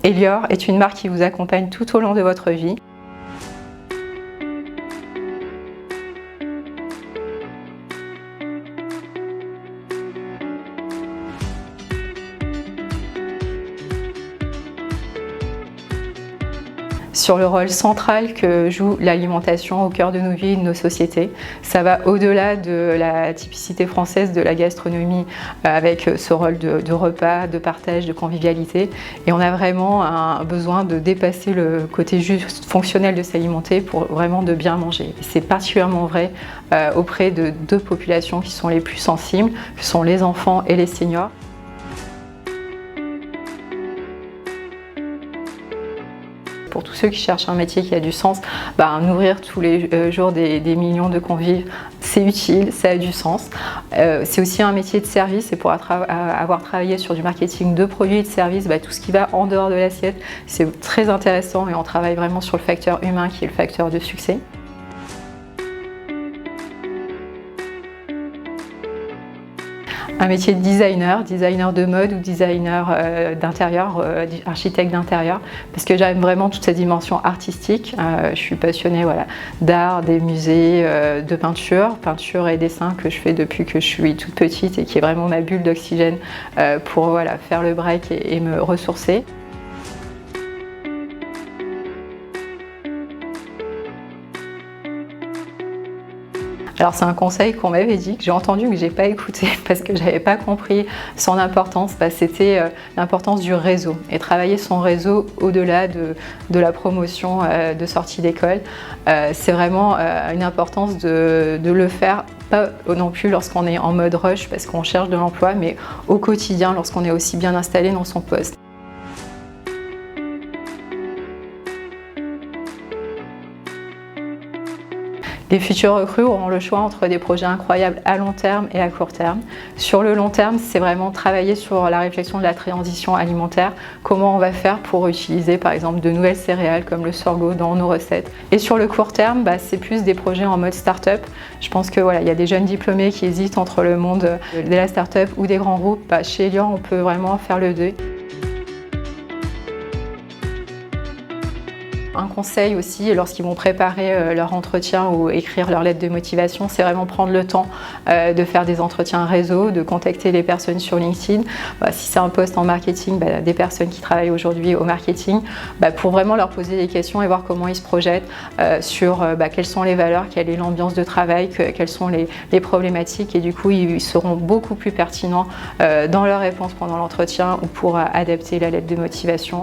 Elior est une marque qui vous accompagne tout au long de votre vie. Sur le rôle central que joue l'alimentation au cœur de nos vies et de nos sociétés. Ça va au-delà de la typicité française de la gastronomie avec ce rôle de repas, de partage, de convivialité. Et on a vraiment un besoin de dépasser le côté juste fonctionnel de s'alimenter pour vraiment de bien manger. C'est particulièrement vrai auprès de deux populations qui sont les plus sensibles, que sont les enfants et les seniors. Pour tous ceux qui cherchent un métier qui a du sens, nourrir tous les jours des millions de convives, c'est utile, ça a du sens. C'est aussi un métier de service et pour avoir travaillé sur du marketing de produits et de services, tout ce qui va en dehors de l'assiette, c'est très intéressant et on travaille vraiment sur le facteur humain qui est le facteur de succès. Un métier de designer de mode ou designer d'intérieur, architecte d'intérieur, parce que j'aime vraiment toute cette dimension artistique. Je suis passionnée d'art, des musées, de peinture et dessin que je fais depuis que je suis toute petite et qui est vraiment ma bulle d'oxygène pour faire le break et me ressourcer. Alors c'est un conseil qu'on m'avait dit, que j'ai entendu, que j'ai pas écouté parce que j'avais pas compris son importance. C'était l'importance du réseau et travailler son réseau au-delà de la promotion de sortie d'école. C'est vraiment une importance de le faire, pas non plus lorsqu'on est en mode rush parce qu'on cherche de l'emploi, mais au quotidien lorsqu'on est aussi bien installé dans son poste. Les futurs recrues auront le choix entre des projets incroyables à long terme et à court terme. Sur le long terme, c'est vraiment travailler sur la réflexion de la transition alimentaire, comment on va faire pour utiliser par exemple de nouvelles céréales comme le sorgho dans nos recettes. Et sur le court terme, c'est plus des projets en mode start-up. Je pense que il y a des jeunes diplômés qui hésitent entre le monde de la start-up ou des grands groupes. Chez Elior, on peut vraiment faire le deux. Un conseil aussi, lorsqu'ils vont préparer leur entretien ou écrire leur lettre de motivation, c'est vraiment prendre le temps de faire des entretiens réseau, de contacter les personnes sur LinkedIn. Si c'est un poste en marketing, des personnes qui travaillent aujourd'hui au marketing, pour vraiment leur poser des questions et voir comment ils se projettent sur quelles sont les valeurs, quelle est l'ambiance de travail, quelles sont les problématiques et du coup ils seront beaucoup plus pertinents dans leurs réponses pendant l'entretien ou pour adapter la lettre de motivation.